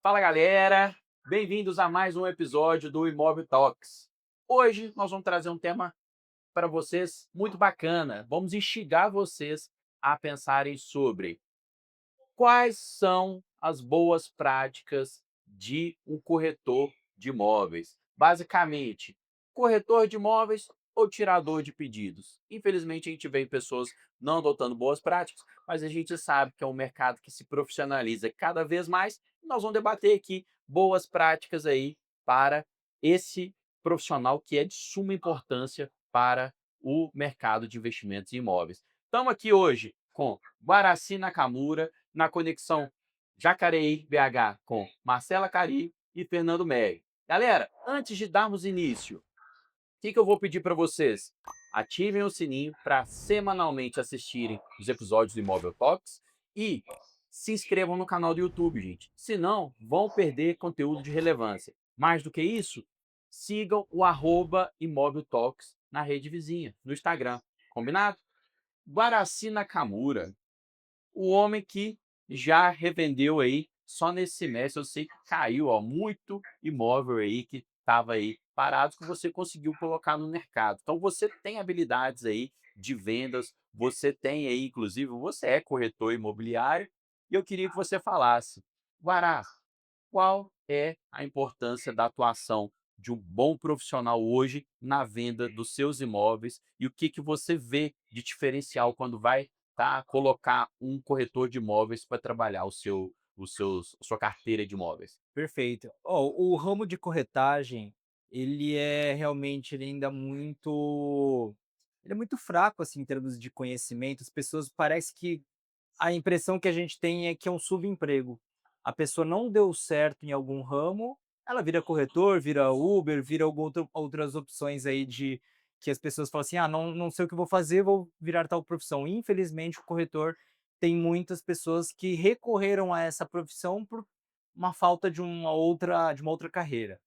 Fala galera, bem-vindos a mais um episódio do Imóvel Talks. Hoje nós vamos trazer um tema para vocês muito bacana. Vamos instigar vocês a pensarem sobre quais são as boas práticas de um corretor de imóveis. Basicamente, corretor de imóveis ou tirador de pedidos. Infelizmente, a gente vê pessoas não adotando boas práticas, mas a gente sabe que é um mercado que se profissionaliza cada vez mais. E nós vamos debater aqui boas práticas aí para esse profissional que é de suma importância para o mercado de investimentos em imóveis. Estamos aqui hoje com Guaraci Nakamura, na conexão Jacareí-BH com Marcela Cari e Fernando Meri. Galera, antes de darmos início, o que eu vou pedir para vocês? Ativem o sininho para semanalmente assistirem os episódios do Imóvel Talks e se inscrevam no canal do YouTube, gente. Senão, vão perder conteúdo de relevância. Mais do que isso, sigam o Imóvel Talks na rede vizinha, no Instagram. Combinado? Guaraci Nakamura, o homem que já revendeu aí, só nesse semestre eu sei que caiu, ó, muito imóvel aí que estava aí parado que você conseguiu colocar no mercado. Então você tem habilidades aí de vendas, você tem aí, inclusive, você é corretor imobiliário, e eu queria que você falasse, Guará, qual é a importância da atuação de um bom profissional hoje na venda dos seus imóveis e o que você vê de diferencial quando vai colocar um corretor de imóveis para trabalhar a sua carteira de imóveis? Perfeito. Ó, o ramo de corretagem, ele é realmente ele é muito fraco, assim, em termos de conhecimento. As pessoas parece que a impressão que a gente tem é que é um subemprego. A pessoa não deu certo em algum ramo, ela vira corretor, vira Uber, vira outras opções aí de que as pessoas falam assim: "Ah, não sei o que eu vou fazer, vou virar tal profissão". Infelizmente, o corretor tem muitas pessoas que recorreram a essa profissão por uma falta de uma outra carreira.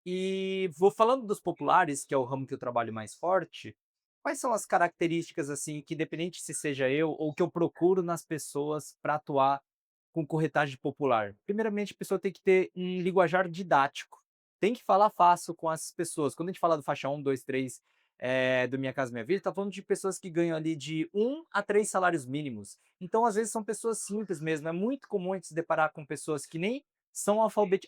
E vou falando dos populares, que é o ramo que eu trabalho mais forte, quais são as características, assim, que independente se seja eu ou que eu procuro nas pessoas para atuar com corretagem popular? Primeiramente, a pessoa tem que ter um linguajar didático, tem que falar fácil com as pessoas. Quando a gente fala do faixa 1, 2, 3, do Minha Casa Minha Vida, tá falando de pessoas que ganham ali de 1 a 3 salários mínimos. Então, às vezes, são pessoas simples mesmo. É muito comum a gente se deparar com pessoas que nem são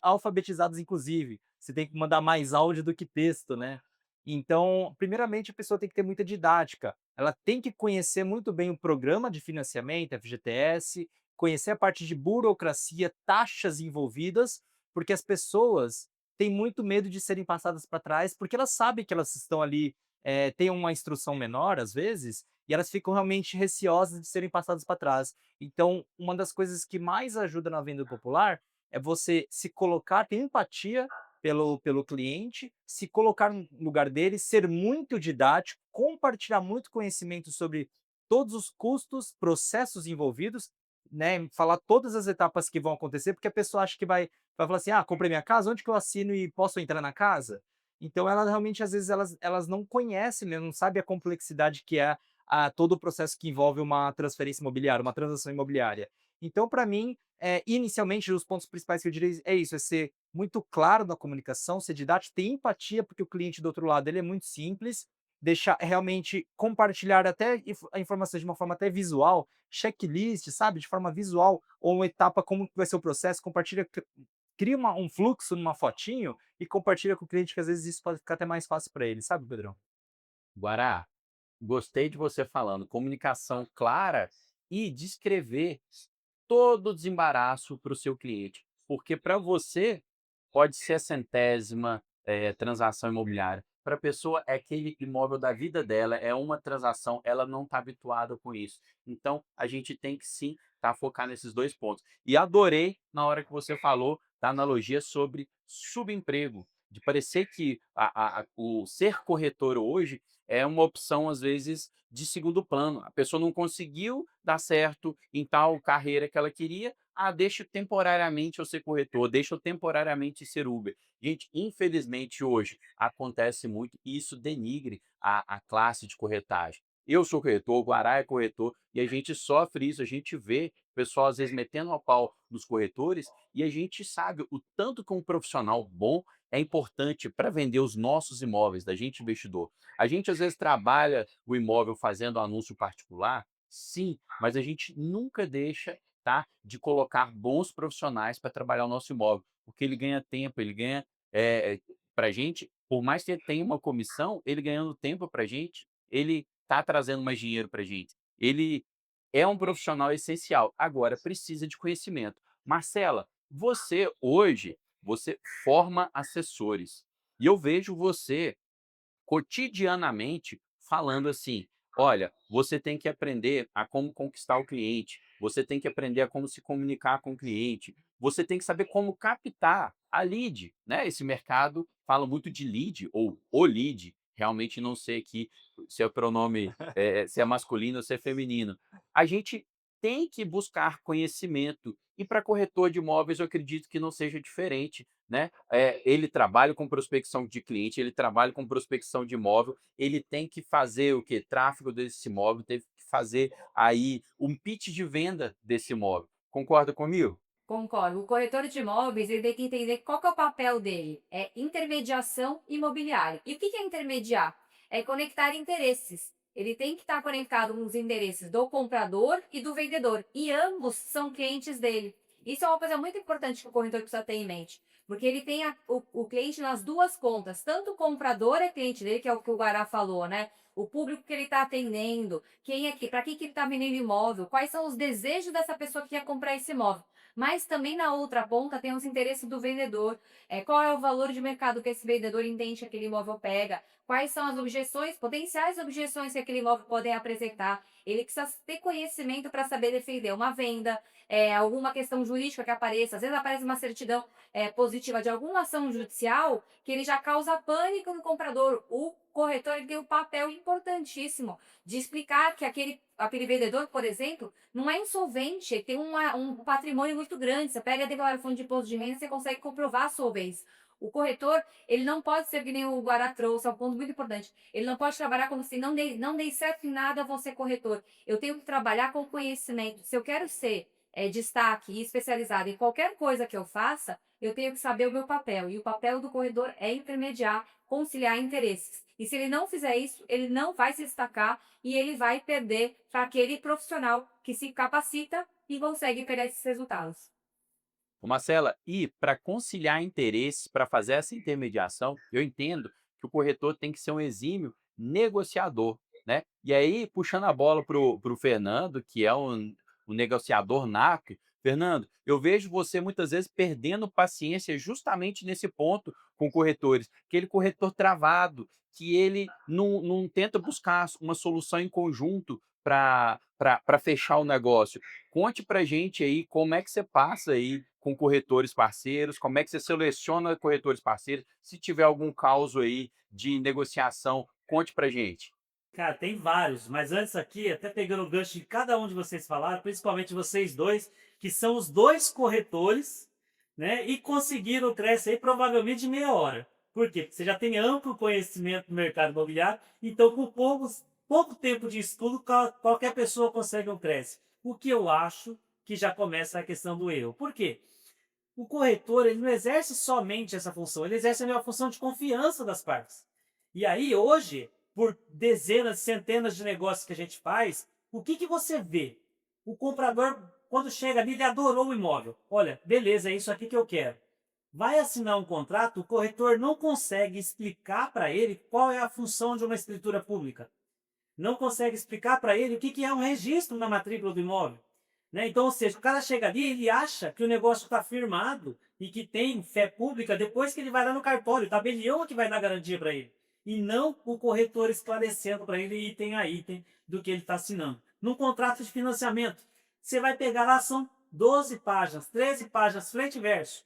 alfabetizadas, inclusive. Você tem que mandar mais áudio do que texto, né. Então, primeiramente, a pessoa tem que ter muita didática. Ela tem que conhecer muito bem o programa de financiamento, FGTS, conhecer a parte de burocracia, taxas envolvidas, porque as pessoas têm muito medo de serem passadas para trás, porque elas sabem que elas estão ali, têm uma instrução menor, às vezes, e elas ficam realmente receosas de serem passadas para trás. Então, uma das coisas que mais ajuda na venda popular é você se colocar, ter empatia pelo cliente, se colocar no lugar dele, ser muito didático, compartilhar muito conhecimento sobre todos os custos, processos envolvidos, né, falar todas as etapas que vão acontecer, porque a pessoa acha que vai falar assim: "Ah, comprei minha casa, onde que eu assino e posso entrar na casa?". Então ela realmente, às vezes, elas não conhecem, né, não sabem a complexidade que é todo o processo que envolve uma transferência imobiliária, uma transação imobiliária. Então, para mim, inicialmente, os pontos principais que eu diria é isso: é ser muito claro na comunicação, ser didático, ter empatia, porque o cliente do outro lado ele é muito simples, deixar realmente compartilhar até a informação de uma forma até visual, checklist, sabe, de forma visual, ou uma etapa como que vai ser o processo, compartilha, cria um fluxo numa fotinho e compartilha com o cliente, que às vezes isso pode ficar até mais fácil para ele, sabe, Pedrão? Guará, gostei de você falando comunicação clara e descrever todo o desembaraço para o seu cliente, porque para você pode ser a centésima, transação imobiliária, para a pessoa é aquele imóvel da vida dela, é uma transação, ela não está habituada com isso. Então, a gente tem que sim, focar nesses 2 pontos. E adorei na hora que você falou da analogia sobre subemprego, de parecer que o ser corretor hoje é uma opção, às vezes, de segundo plano. A pessoa não conseguiu dar certo em tal carreira que ela queria, deixa eu temporariamente eu ser corretor, deixa eu temporariamente ser Uber. Gente, infelizmente hoje acontece muito e isso denigre a classe de corretagem. Eu sou corretor, o Guará é corretor e a gente sofre isso, a gente vê o pessoal às vezes metendo a pau nos corretores, e a gente sabe o tanto que um profissional bom é importante para vender os nossos imóveis, da gente investidor. A gente às vezes trabalha o imóvel fazendo anúncio particular, sim, mas a gente nunca deixa, tá, de colocar bons profissionais para trabalhar o nosso imóvel, porque ele ganha tempo, ele ganha, para a gente, por mais que ele tenha uma comissão, ele ganhando tempo para a gente, ele está trazendo mais dinheiro para a gente. Ele é um profissional essencial. Agora, precisa de conhecimento. Marcela, você hoje, você forma assessores. E eu vejo você cotidianamente falando assim: olha, você tem que aprender a como conquistar o cliente, você tem que aprender a como se comunicar com o cliente, você tem que saber como captar a lead, né? Esse mercado fala muito de lead ou o lead, realmente não sei aqui se é o pronome, se é masculino ou se é feminino. A gente tem que buscar conhecimento e para corretor de imóveis eu acredito que não seja diferente, né? Ele trabalha com prospecção de cliente, ele trabalha com prospecção de imóvel, ele tem que fazer o quê? Tráfego desse imóvel, teve que fazer aí um pitch de venda desse imóvel. Concorda comigo? Concordo. O corretor de imóveis, ele tem que entender qual que é o papel dele. É intermediação imobiliária. E o que é intermediar? É conectar interesses. Ele tem que estar conectado com os interesses do comprador e do vendedor. E ambos são clientes dele. Isso é uma coisa muito importante que o corretor precisa ter em mente. Porque ele tem o cliente nas duas contas. Tanto o comprador é cliente dele, que é o que o Guará falou, né? O público que ele está atendendo, quem é que, para que ele está vendendo imóvel, quais são os desejos dessa pessoa que quer comprar esse imóvel. Mas também na outra ponta tem os interesses do vendedor. Qual é o valor de mercado que esse vendedor entende que aquele imóvel pega? Quais são as objeções, potenciais objeções que aquele imóvel pode apresentar? Ele precisa ter conhecimento para saber defender uma venda, alguma questão jurídica que apareça. Às vezes aparece uma certidão positiva de alguma ação judicial que ele já causa pânico no comprador. O corretor ele tem um papel importantíssimo de explicar que aquele vendedor, por exemplo, não é insolvente, ele tem um patrimônio muito grande. Você pega a declaração de imposto de renda, você consegue comprovar a solvência. O corretor, ele não pode ser que nem o Guará trouxe, é um ponto muito importante. Ele não pode trabalhar como se não dei certo em nada, vou ser corretor. Eu tenho que trabalhar com conhecimento. Se eu quero ser destaque e especializado em qualquer coisa que eu faça, eu tenho que saber o meu papel. E o papel do corretor é intermediar, conciliar interesses. E se ele não fizer isso, ele não vai se destacar e ele vai perder para aquele profissional que se capacita e consegue pegar esses resultados. Ô Marcela, e para conciliar interesses, para fazer essa intermediação, eu entendo que o corretor tem que ser um exímio negociador, né? E aí, puxando a bola para o Fernando, que é um negociador nato, Fernando, eu vejo você muitas vezes perdendo paciência justamente nesse ponto com corretores, aquele corretor travado, que ele não tenta buscar uma solução em conjunto para fechar o negócio. Conte pra gente aí como é que você passa aí com corretores parceiros, como é que você seleciona corretores parceiros, se tiver algum caso aí de negociação, conte pra gente. Cara, tem vários, mas antes aqui, até pegando o gancho de cada um de vocês falaram, principalmente vocês dois, que são os dois corretores, né? E conseguiram o Cresce aí provavelmente de meia hora. Por quê? Porque você já tem amplo conhecimento do mercado imobiliário, então com pouco tempo de estudo, qualquer pessoa consegue um Cresce. O que eu acho que já começa a questão do erro. Por quê? O corretor ele não exerce somente essa função, ele exerce a função de confiança das partes. E aí, hoje, por dezenas, centenas de negócios que a gente faz, o que você vê? O comprador, quando chega ali, ele adorou o imóvel. Olha, beleza, é isso aqui que eu quero. Vai assinar um contrato, o corretor não consegue explicar para ele qual é a função de uma escritura pública. Não consegue explicar para ele o que é um registro na matrícula do imóvel. Né? Então, ou seja, o cara chega ali, ele acha que o negócio está firmado e que tem fé pública depois que ele vai lá no cartório, o tabelião é que vai dar garantia para ele. E não o corretor esclarecendo para ele item a item do que ele está assinando. Num contrato de financiamento, você vai pegar lá, são 12 páginas, 13 páginas, frente e verso.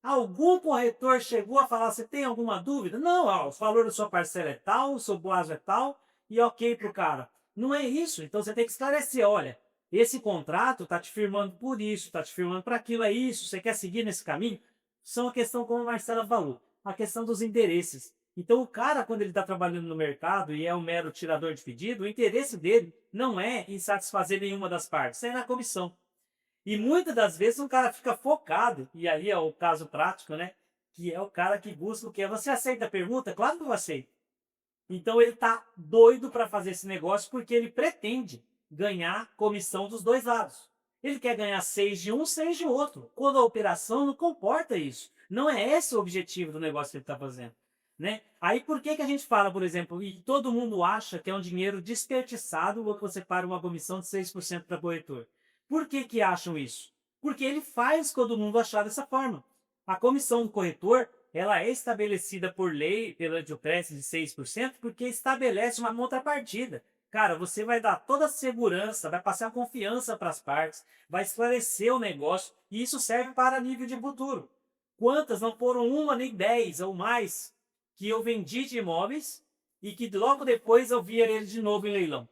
Algum corretor chegou a falar, você tem alguma dúvida? Não, o valor da sua parcela é tal, o seu prazo é tal, e ok para o cara. Não é isso, então você tem que esclarecer, olha, esse contrato está te firmando por isso, está te firmando para aquilo, é isso, você quer seguir nesse caminho? São a questão, como a Marcela falou, a questão dos interesses. Então o cara, quando ele está trabalhando no mercado e é um mero tirador de pedido, o interesse dele não é em satisfazer nenhuma das partes, é na comissão. E muitas das vezes o cara fica focado, e aí é o caso prático, né? Que é o cara que busca o quê? Você aceita a permuta? Claro que eu aceito. Então ele tá doido para fazer esse negócio porque ele pretende ganhar comissão dos dois lados. Ele quer ganhar 6 de um, 6 de outro. Quando a operação não comporta isso. Não é esse o objetivo do negócio que ele está fazendo. Né? Aí por que a gente fala, por exemplo, e todo mundo acha que é um dinheiro desperdiçado quando você para uma comissão de 6% para corretor? Por que acham isso? Porque ele faz todo mundo achar dessa forma. A comissão do corretor ela é estabelecida por lei, pela Edilpress de 6%, porque estabelece uma contrapartida. Cara, você vai dar toda a segurança, vai passar confiança para as partes, vai esclarecer o negócio, e isso serve para nível de futuro. Quantas não foram uma nem 10 ou mais que eu vendi de imóveis e que logo depois eu via ele de novo em leilão?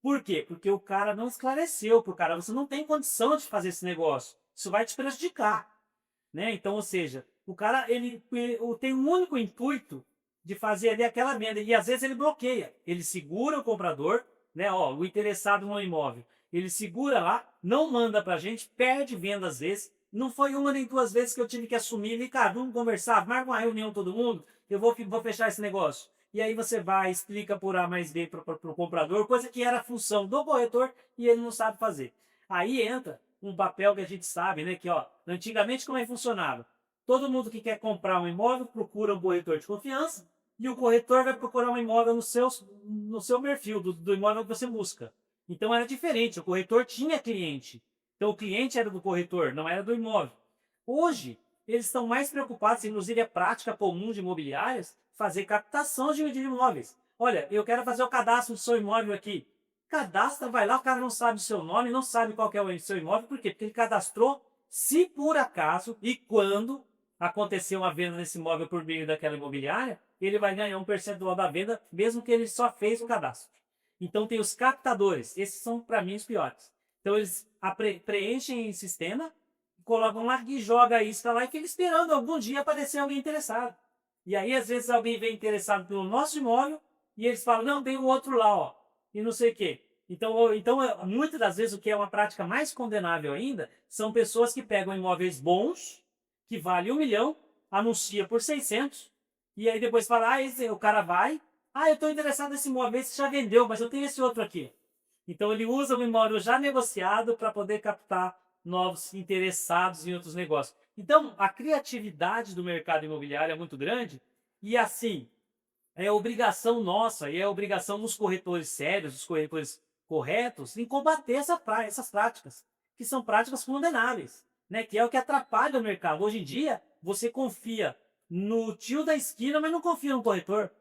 Por quê? Porque o cara não esclareceu para o cara, você não tem condição de fazer esse negócio, isso vai te prejudicar. Né? Então, ou seja, o cara ele tem um único intuito de fazer ali aquela venda e às vezes ele bloqueia, ele segura o comprador, né? Ó, o interessado no imóvel, ele segura lá, não manda para a gente, perde venda às vezes. Não foi uma nem duas vezes que eu tive que assumir, e cara, vamos conversar, marca uma reunião todo mundo, eu vou fechar esse negócio. E aí você vai, explica por A mais B para o comprador, coisa que era função do corretor e ele não sabe fazer. Aí entra um papel que a gente sabe, né? Que ó, antigamente como é que funcionava? Todo mundo que quer comprar um imóvel procura um corretor de confiança e o corretor vai procurar um imóvel no seu perfil, do imóvel que você busca. Então era diferente, o corretor tinha cliente. Então o cliente era do corretor, não era do imóvel. Hoje, eles estão mais preocupados, inclusive é prática comum de imobiliárias, fazer captação de imóveis. Olha, eu quero fazer o cadastro do seu imóvel aqui. Cadastra, vai lá, o cara não sabe o seu nome, não sabe qual que é o seu imóvel, por quê? Porque ele cadastrou, se por acaso e quando acontecer uma venda nesse imóvel por meio daquela imobiliária, ele vai ganhar um percentual da venda, mesmo que ele só fez o cadastro. Então tem os captadores, esses são para mim os piores. Então eles preenchem em sistema, colocam lá e joga a isca lá e fica esperando algum dia aparecer alguém interessado. E aí às vezes alguém vem interessado pelo nosso imóvel e eles falam, não, tem o outro lá, ó e não sei o quê. Então, muitas das vezes, o que é uma prática mais condenável ainda, são pessoas que pegam imóveis bons, que valem 1 milhão, anuncia por 600, e aí depois fala, o cara vai, eu estou interessado nesse imóvel, esse já vendeu, mas eu tenho esse outro aqui. Então ele usa o imóvel já negociado para poder captar novos interessados em outros negócios. Então, a criatividade do mercado imobiliário é muito grande, e assim, é obrigação nossa e é obrigação dos corretores sérios, dos corretores corretos, em combater essas práticas, que são práticas condenáveis, né? Que é o que atrapalha o mercado. Hoje em dia, você confia no tio da esquina, mas não confia no corretor.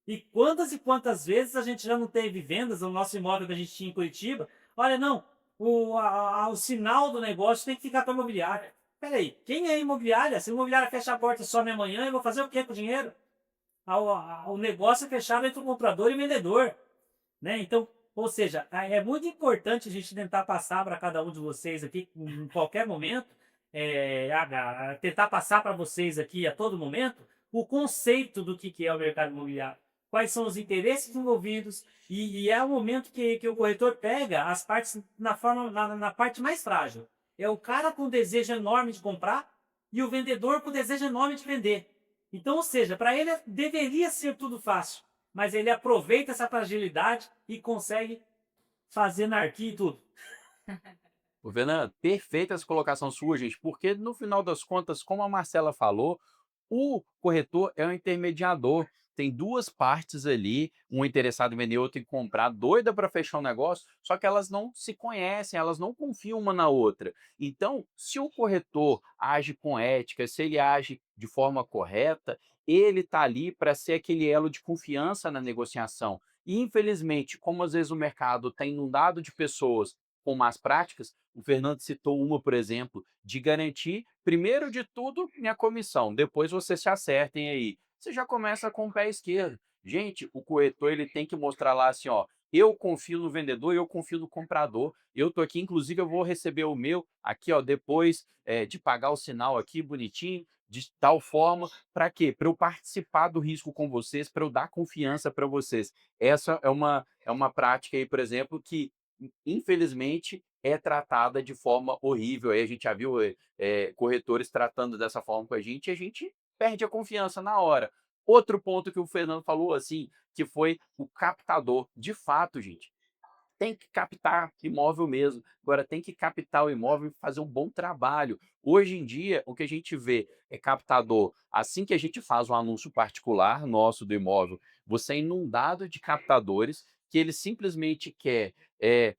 E quantas vezes a gente já não teve vendas no nosso imóvel que a gente tinha em Curitiba? Olha, não, o sinal do negócio tem que ficar com a imobiliária. Peraí, quem é imobiliária? Se a imobiliária fecha a porta só amanhã, eu vou fazer o que com o dinheiro? O negócio é fechado entre o comprador e o vendedor, né? Então, ou seja, é muito importante a gente tentar passar para cada um de vocês aqui, em qualquer momento, tentar passar para vocês aqui a todo momento o conceito do que é o mercado imobiliário, quais são os interesses envolvidos e é o momento que o corretor pega as partes na parte mais frágil. É o cara com desejo enorme de comprar e o vendedor com desejo enorme de vender. Então, ou seja, para ele deveria ser tudo fácil, mas ele aproveita essa fragilidade e consegue fazer anarquia e tudo. Ô, Fernando, perfeita essa colocação sua, gente, porque no final das contas, como a Marcela falou, o corretor é um intermediador. Tem duas partes ali, um interessado em vender, outro em comprar, doida para fechar um negócio, só que elas não se conhecem, elas não confiam uma na outra. Então, se o corretor age com ética, se ele age de forma correta, ele está ali para ser aquele elo de confiança na negociação. E, infelizmente, como às vezes o mercado está inundado de pessoas com más práticas, o Fernando citou uma, por exemplo, de garantir, primeiro de tudo, minha comissão, depois vocês se acertem aí. Você já começa com o pé esquerdo. Gente, o corretor ele tem que mostrar lá assim, ó, eu confio no vendedor, eu confio no comprador. Eu tô aqui, inclusive eu vou receber o meu aqui, ó, depois de pagar o sinal aqui bonitinho, de tal forma, para quê? Para eu participar do risco com vocês, para eu dar confiança para vocês. Essa é uma prática aí, por exemplo, que infelizmente é tratada de forma horrível. Aí a gente já viu corretores tratando dessa forma com a gente e a gente perde a confiança na hora. Outro ponto que o Fernando falou, assim, que foi o captador. De fato, gente, tem que captar imóvel mesmo. Agora tem que captar o imóvel e fazer um bom trabalho. Hoje em dia, o que a gente vê é captador, assim que a gente faz um anúncio particular nosso do imóvel, você é inundado de captadores que ele simplesmente quer,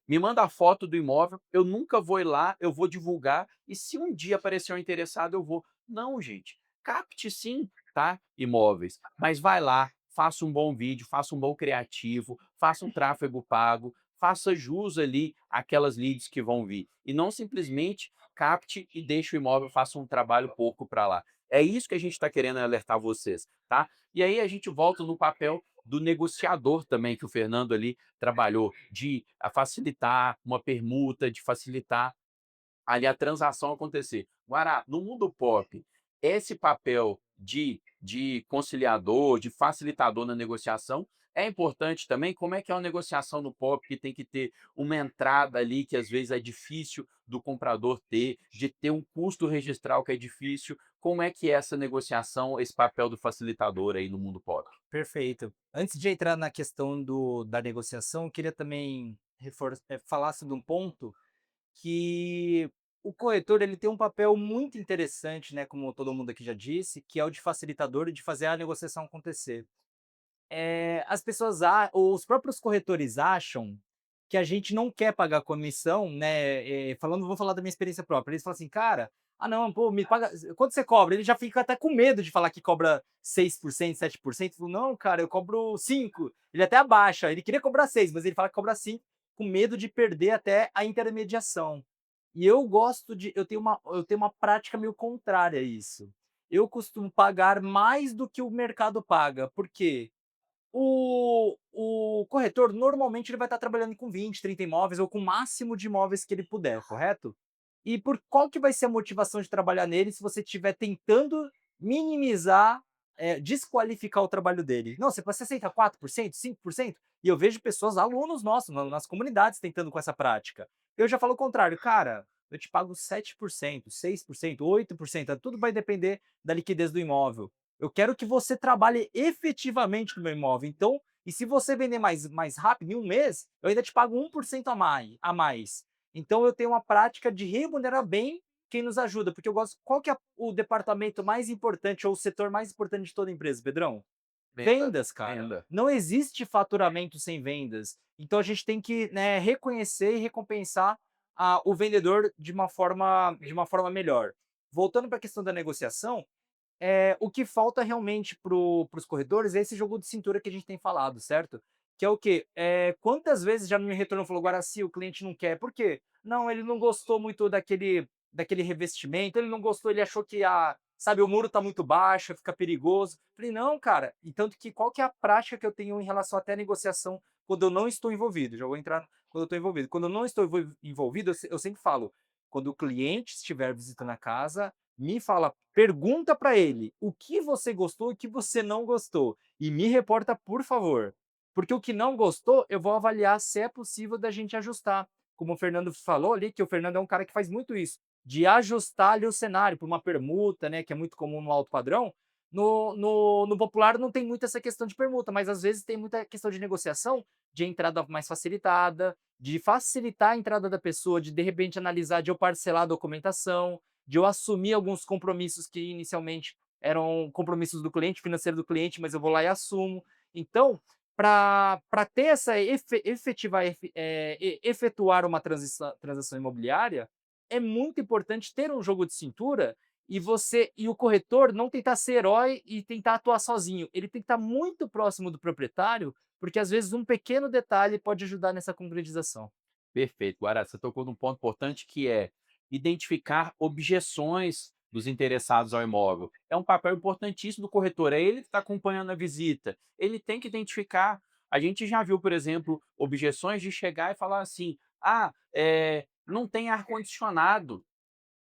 me manda a foto do imóvel, eu nunca vou ir lá, eu vou divulgar e se um dia aparecer um interessado eu vou. Não, gente, capte sim, tá, imóveis, mas vai lá, faça um bom vídeo, faça um bom criativo, faça um tráfego pago, faça jus ali àquelas leads que vão vir. E não simplesmente capte e deixe o imóvel, faça um trabalho pouco para lá. É isso que a gente está querendo alertar vocês, tá? E aí a gente volta no papel do negociador também, que o Fernando ali trabalhou, de facilitar uma permuta, de facilitar ali a transação acontecer. Guará, no mundo pop, esse papel de conciliador, de facilitador na negociação, é importante também. Como é que é uma negociação no pop que tem que ter uma entrada ali que às vezes é difícil do comprador ter, de ter um custo registral que é difícil. Como é que é essa negociação, esse papel do facilitador aí no mundo pop? Perfeito. Antes de entrar na questão da negociação, eu queria também falar sobre um ponto que o corretor ele tem um papel muito interessante, né, como todo mundo aqui já disse, que é o de facilitador e de fazer a negociação acontecer. As pessoas ou os próprios corretores acham que a gente não quer pagar comissão, né, vou falar da minha experiência própria, eles falam assim: "Cara, ah não, pô, me paga quanto você cobra?" Ele já fica até com medo de falar que cobra 6%, 7%, falo: "Não, cara, eu cobro 5%." Ele até abaixa, ele queria cobrar 6, mas ele fala que cobra 5, com medo de perder até a intermediação. E eu tenho uma prática meio contrária a isso. Eu costumo pagar mais do que o mercado paga, por quê? O corretor normalmente ele vai estar trabalhando com 20, 30 imóveis ou com o máximo de imóveis que ele puder, correto? E por qual que vai ser a motivação de trabalhar nele se você estiver tentando minimizar, desqualificar o trabalho dele? Não, você aceita 4%, 5%? E eu vejo pessoas, alunos nossos, nas comunidades tentando com essa prática. Eu já falo o contrário, cara, eu te pago 7%, 6%, 8%, tudo vai depender da liquidez do imóvel. Eu quero que você trabalhe efetivamente no meu imóvel. Então, e se você vender mais rápido, em um mês, eu ainda te pago 1% a mais. Então, eu tenho uma prática de remunerar bem quem nos ajuda, porque eu gosto. Qual que é o departamento mais importante ou o setor mais importante de toda empresa, Pedrão? Venda, Vendas, cara. venda. Não existe faturamento sem vendas. Então, a gente tem que, né, reconhecer e recompensar o vendedor de uma forma melhor. Voltando para a questão da negociação, o que falta realmente para os corredores é esse jogo de cintura que a gente tem falado, certo? Que é o quê? Quantas vezes já me retornou e falou: "Guaraci, o cliente não quer". Por quê? Não, ele não gostou muito daquele revestimento, ele não gostou, ele achou que sabe, o muro tá muito baixo, fica perigoso. Falei: "Não, cara". E tanto que qual que é a prática que eu tenho em relação até à negociação quando eu não estou envolvido? Já vou entrar quando eu estou envolvido. Quando eu não estou envolvido, eu sempre falo: "Quando o cliente estiver visitando a casa, me fala, pergunta para ele o que você gostou e o que você não gostou e me reporta, por favor. Porque o que não gostou, eu vou avaliar se é possível da gente ajustar. Como o Fernando falou ali, que o Fernando é um cara que faz muito isso, de ajustar ali o cenário por uma permuta, né, que é muito comum no alto padrão. No popular não tem muito essa questão de permuta, mas às vezes tem muita questão de negociação, de entrada mais facilitada, de facilitar a entrada da pessoa, de repente analisar, de eu parcelar a documentação, de eu assumir alguns compromissos que inicialmente eram compromissos do cliente, financeiro do cliente, mas eu vou lá e assumo. Então, para ter essa efetuar uma transação imobiliária, é muito importante ter um jogo de cintura e o corretor não tentar ser herói e tentar atuar sozinho. Ele tem que estar muito próximo do proprietário, porque às vezes um pequeno detalhe pode ajudar nessa concretização. Perfeito, Guará, você tocou num ponto importante que é identificar objeções dos interessados ao imóvel. É um papel importantíssimo do corretor, é ele que está acompanhando a visita, ele tem que identificar. A gente já viu, por exemplo, objeções de chegar e falar assim: ah, não tem ar-condicionado.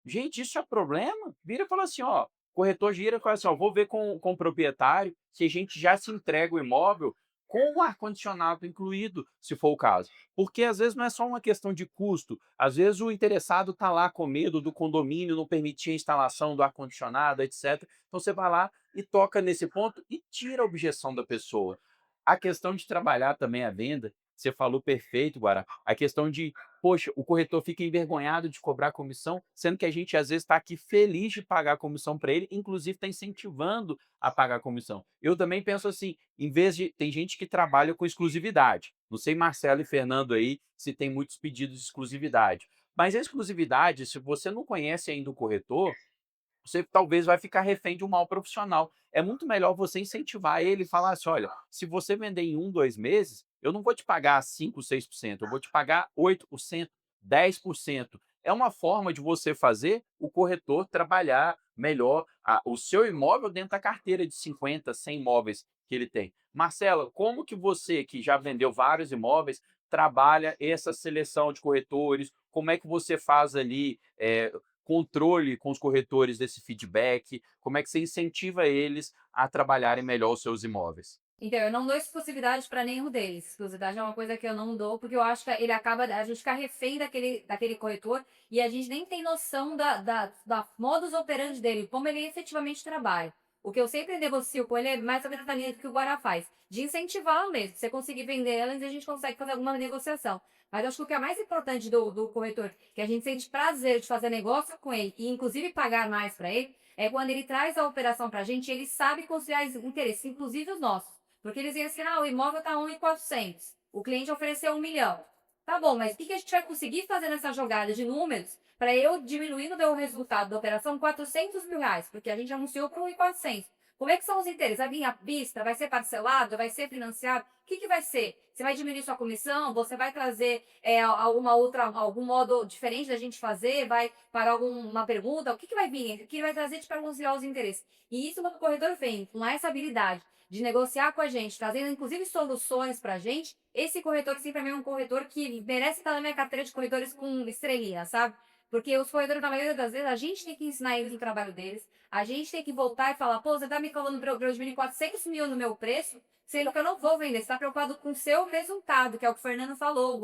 Gente, isso é problema? Vira e fala assim, ó, corretor gira e fala assim, ó, vou ver com o proprietário se a gente já se entrega o imóvel com o ar-condicionado incluído, se for o caso. Porque às vezes não é só uma questão de custo, às vezes o interessado está lá com medo do condomínio não permitir a instalação do ar-condicionado, etc. Então você vai lá e toca nesse ponto e tira a objeção da pessoa. A questão de trabalhar também a venda, você falou perfeito, Guará. A questão de, poxa, o corretor fica envergonhado de cobrar comissão, sendo que a gente às vezes está aqui feliz de pagar comissão para ele, inclusive está incentivando a pagar comissão. Eu também penso assim, em vez de. Tem gente que trabalha com exclusividade. Não sei, Marcelo e Fernando aí, se tem muitos pedidos de exclusividade. Mas a exclusividade, se você não conhece ainda o corretor, você talvez vai ficar refém de um mau profissional. É muito melhor você incentivar ele e falar assim: olha, se você vender em 1, 2 meses, eu não vou te pagar 5, 6%, eu vou te pagar 8%, 10%. É uma forma de você fazer o corretor trabalhar melhor o seu imóvel dentro da carteira de 50, 100 imóveis que ele tem. Marcela, como que você, que já vendeu vários imóveis, trabalha essa seleção de corretores? Como é que você faz ali controle com os corretores desse feedback? Como é que você incentiva eles a trabalharem melhor os seus imóveis? Então, eu não dou exclusividade para nenhum deles. Exclusividade é uma coisa que eu não dou, porque eu acho que ele acaba, a gente fica refém daquele corretor e a gente nem tem noção da modus operandi dele, como ele efetivamente trabalha. O que eu sempre negocio com ele é mais ou menos a linha que o Guará faz, de incentivá-lo mesmo. Se você conseguir vender elas, a gente consegue fazer alguma negociação. Mas eu acho que o que é mais importante do corretor, que a gente sente prazer de fazer negócio com ele e inclusive pagar mais para ele, é quando ele traz a operação para a gente e ele sabe conciliar os interesses, inclusive os nossos. Porque eles iam assim, o imóvel está 1.400, o cliente ofereceu 1 milhão. Tá bom, mas o que a gente vai conseguir fazer nessa jogada de números para eu diminuir no meu resultado da operação 400 mil reais? Porque a gente anunciou para 1.400. Como é que são os interesses? Vai vir à vista? Vai ser parcelado? Vai ser financiado? O que vai ser? Você vai diminuir sua comissão? Você vai trazer algum modo diferente da gente fazer? Vai para alguma pergunta? O que vai vir? O que vai trazer para conciliar os interesses? E isso o corretor vem com essa habilidade de negociar com a gente, trazendo inclusive soluções para a gente. Esse corretor, sim, para mim é um corretor que merece estar na minha carteira de corretores com estrelinha, sabe? Porque os corretores, na maioria das vezes, a gente tem que ensinar eles o trabalho deles, a gente tem que voltar e falar: pô, você tá me falando para eu diminuir 400 mil no meu preço, sendo que eu não vou vender, você está preocupado com o seu resultado, que é o que o Fernando falou,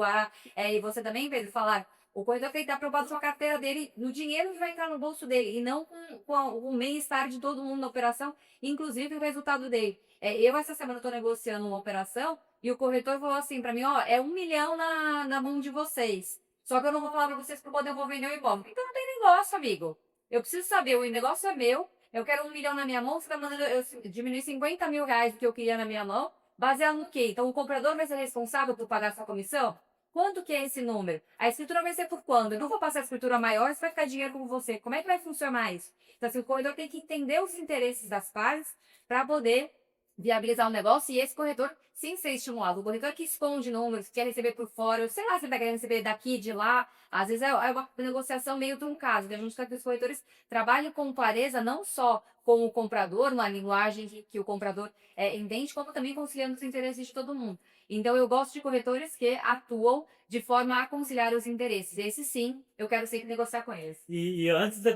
e você também, Pedro, falar. O corretor tem que estar preocupado com a carteira dele, no dinheiro que vai entrar no bolso dele, e não com o bem-estar de todo mundo na operação, inclusive o resultado dele. Eu, essa semana, estou negociando uma operação e o corretor falou assim para mim: ó, é 1 milhão na mão de vocês. Só que eu não vou falar para vocês para poder vender o imóvel. Então não tem negócio, amigo. Eu preciso saber, o negócio é meu, eu quero 1 milhão na minha mão, você está mandando eu diminuir 50 mil reais do que eu queria na minha mão, baseado no quê? Então o comprador vai ser responsável por pagar sua comissão? Quanto que é esse número? A escritura vai ser por quando? Eu não vou passar a escritura maior, se vai ficar dinheiro com você. Como é que vai funcionar isso? Então, assim, o corretor tem que entender os interesses das partes para poder viabilizar o negócio e esse corretor sim ser estimulado. O corretor que esconde números, quer receber por fora, sei lá se ele vai querer receber daqui, de lá, às vezes é uma negociação meio truncada. Então a gente quer que os corretores trabalhem com clareza, não só com o comprador, uma linguagem que o comprador entende, como também conciliando os interesses de todo mundo. Então eu gosto de corretores que atuam de forma a conciliar os interesses. Esse sim, eu quero sempre negociar com eles. E antes de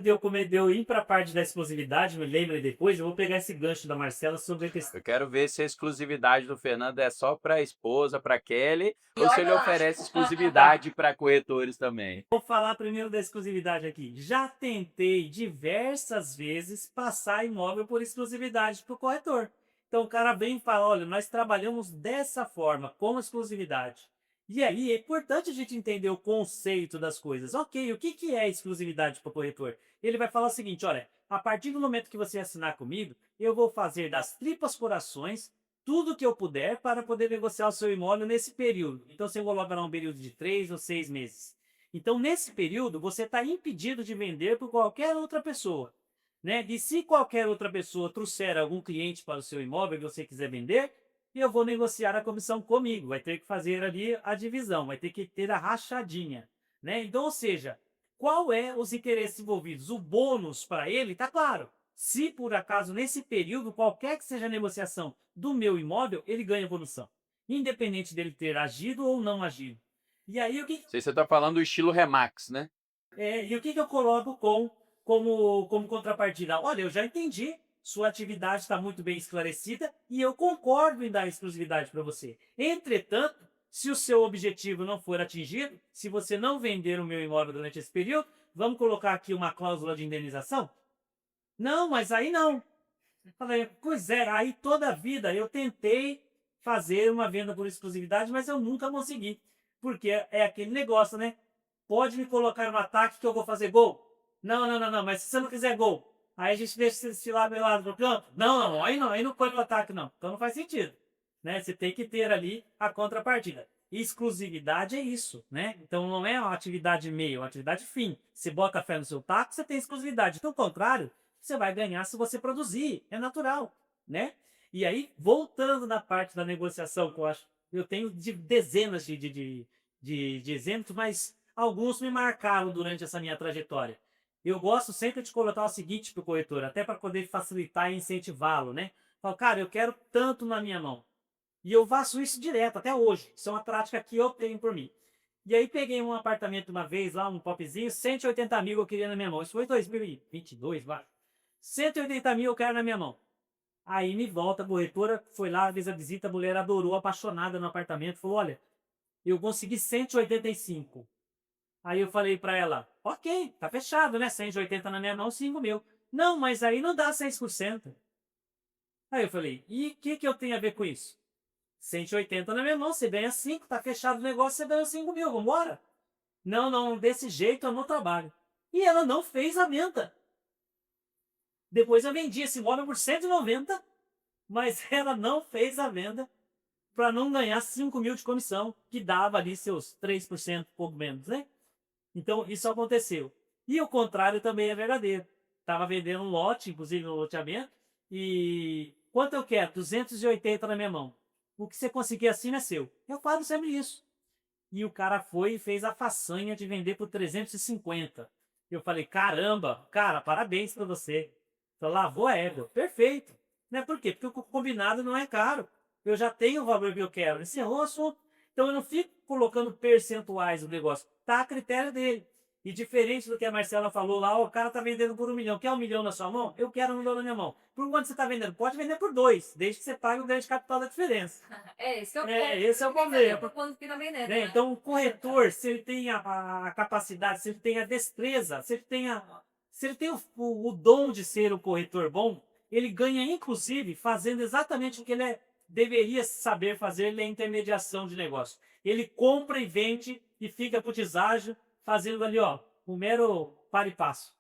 eu ir para a parte da exclusividade, me lembra depois, eu vou pegar esse gancho da Marcela sobre a questão. Eu quero ver se a exclusividade do Fernando é só para a esposa, para Kelly, ou se ele oferece exclusividade para corretores também. Vou falar primeiro da exclusividade aqui. Já tentei diversas vezes passar imóvel por exclusividade para o corretor. Então o cara vem e fala: olha, nós trabalhamos dessa forma, com exclusividade. E aí é importante a gente entender o conceito das coisas. Ok, o que é exclusividade para o corretor? Ele vai falar o seguinte: olha, a partir do momento que você assinar comigo, eu vou fazer das tripas corações tudo que eu puder para poder negociar o seu imóvel nesse período. Então você coloca lá um período de 3 ou 6 meses. Então nesse período você está impedido de vender por qualquer outra pessoa. Né? E se qualquer outra pessoa trouxer algum cliente para o seu imóvel que você quiser vender, eu vou negociar a comissão comigo. Vai ter que fazer ali a divisão, vai ter que ter a rachadinha. Né? Então, ou seja, qual é os interesses envolvidos? O bônus para ele está claro. Se por acaso nesse período, qualquer que seja a negociação do meu imóvel, ele ganha evolução. Independente dele ter agido ou não agido. E aí o que... Não sei se você está falando do estilo Remax, né? E o que eu coloco como contrapartida? Olha, eu já entendi sua atividade está muito bem esclarecida e eu concordo em dar exclusividade para você. Entretanto, se o seu objetivo não for atingido, se você não vender o meu imóvel durante esse período, vamos colocar aqui uma cláusula de indenização? Não, mas aí não. Falei, pois é, aí toda a vida eu tentei fazer uma venda por exclusividade, mas eu nunca consegui. Porque é aquele negócio, né? Pode me colocar no ataque que eu vou fazer gol? Não, não, não, não, mas se você não fizer gol, aí a gente deixa esse lado no campo? Não, aí não pode no ataque, não. Então não faz sentido. Né? Você tem que ter ali a contrapartida. Exclusividade é isso, né? Então não é uma atividade meio, é uma atividade fim. Você bota fé no seu taco, você tem exclusividade. Pelo contrário, você vai ganhar se você produzir. É natural, né? E aí, voltando na parte da negociação, que eu tenho dezenas de exemplos, mas alguns me marcaram durante essa minha trajetória. Eu gosto sempre de colocar o seguinte para o corretor, até para poder facilitar e incentivá-lo, né? Falo, cara, eu quero tanto na minha mão. E eu faço isso direto, até hoje. Isso é uma prática que eu tenho por mim. E aí peguei um apartamento uma vez lá, um popzinho, 180 mil eu queria na minha mão. Isso foi em 2022, vai. 180 mil eu quero na minha mão. Aí me volta a corretora, foi lá, fez a visita, a mulher adorou, apaixonada no apartamento, falou, olha, eu consegui 185. Aí eu falei pra ela, ok, tá fechado, né? 180 na minha mão, 5 mil. Não, mas aí não dá 6%. Aí eu falei, e o que eu tenho a ver com isso? 180 na minha mão, você ganha 5, tá fechado o negócio, você ganha 5 mil, vambora? Não, não, desse jeito eu não trabalho. E ela não fez a venda. Depois eu vendi esse imóvel por 190, mas ela não fez a venda para não ganhar 5 mil de comissão, que dava ali seus 3%, pouco menos, né? Então, isso aconteceu. E o contrário também é verdadeiro. Estava vendendo um lote, inclusive um loteamento, e quanto eu quero? 280 na minha mão. O que você conseguir assim é seu. Eu falo sempre isso. E o cara foi e fez a façanha de vender por 350. Eu falei, caramba, cara, parabéns para você. Então, lavou a égua. Perfeito. Né? Por quê? Porque o combinado não é caro. Eu já tenho o valor que eu quero. Encerrou o assunto. Então eu não fico colocando percentuais no negócio. Tá a critério dele. E diferente do que a Marcela falou lá, ó, o cara tá vendendo por 1 milhão. Quer 1 milhão na sua mão? Eu quero 1 milhão na minha mão. Por quanto você tá vendendo? Pode vender por 2, desde que você pague o ganho de capital da diferença. Esse que é o É, ponto. esse é o Por problema. quanto que tá vendendo, Né? né? Então, o corretor, se ele tem a capacidade, se ele tem a destreza, se ele tem o dom de ser um corretor bom, ele ganha, inclusive, fazendo exatamente o que ele deveria saber fazer, ele é intermediação de negócio. Ele compra e vende e fica pro deságio, fazendo ali, ó, um mero para e passo.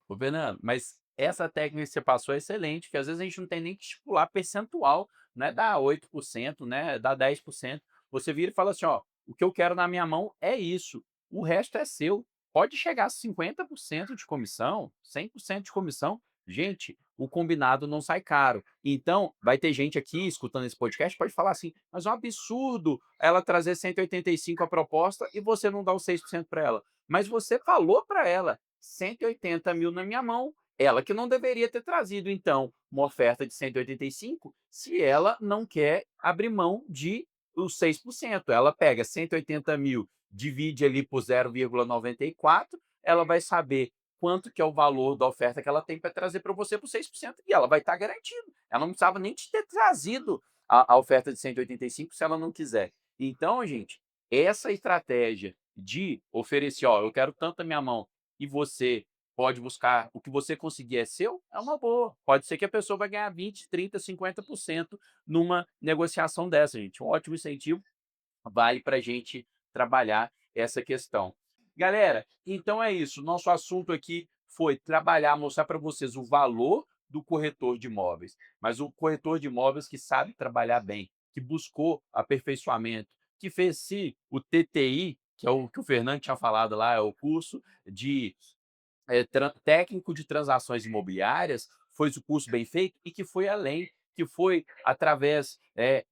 Ô, Fernando, mas essa técnica que você passou é excelente, porque às vezes a gente não tem nem que estipular percentual, né? Dá 8%, né? Dá 10%. Você vira e fala assim, ó, o que eu quero na minha mão é isso, o resto é seu. Pode chegar a 50% de comissão, 100% de comissão. Gente, o combinado não sai caro. Então, vai ter gente aqui escutando esse podcast, pode falar assim, mas é um absurdo ela trazer 185 a proposta e você não dá os 6% para ela. Mas você falou para ela, 180 mil na minha mão, ela que não deveria ter trazido, então, uma oferta de 185, se ela não quer abrir mão de os 6%. Ela pega 180 mil, divide ali por 0,94, ela vai saber quanto que é o valor da oferta que ela tem para trazer para você por 6%, e ela vai estar garantindo. Ela não precisava nem te ter trazido a oferta de 185 se ela não quiser. Então, gente, essa estratégia de oferecer, ó, eu quero tanto a minha mão, e você pode buscar o que você conseguir é seu, é uma boa. Pode ser que a pessoa vai ganhar 20, 30, 50% numa negociação dessa, gente. Um ótimo incentivo, vale para a gente trabalhar essa questão. Galera, então é isso. Nosso assunto aqui foi trabalhar, mostrar para vocês o valor do corretor de imóveis, mas o corretor de imóveis que sabe trabalhar bem, que buscou aperfeiçoamento, que fez sim o TTI, que é o que o Fernando tinha falado lá, é o curso de técnico de transações imobiliárias, foi o curso bem feito e que foi além, que foi através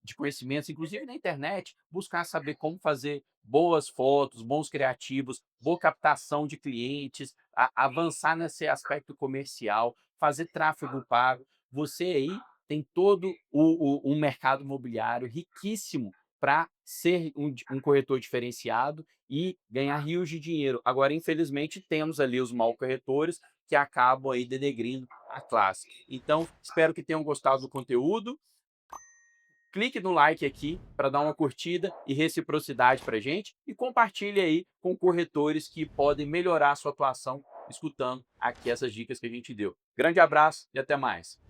de conhecimentos, inclusive na internet, buscar saber como fazer boas fotos, bons criativos, boa captação de clientes, avançar nesse aspecto comercial, fazer tráfego pago. Você aí tem todo um mercado imobiliário riquíssimo para ser um corretor diferenciado e ganhar rios de dinheiro. Agora, infelizmente, temos ali os mal corretores que acabam aí denegrindo a classe. Então, espero que tenham gostado do conteúdo. Clique no like aqui para dar uma curtida e reciprocidade para a gente e compartilhe aí com corretores que podem melhorar a sua atuação escutando aqui essas dicas que a gente deu. Grande abraço e até mais!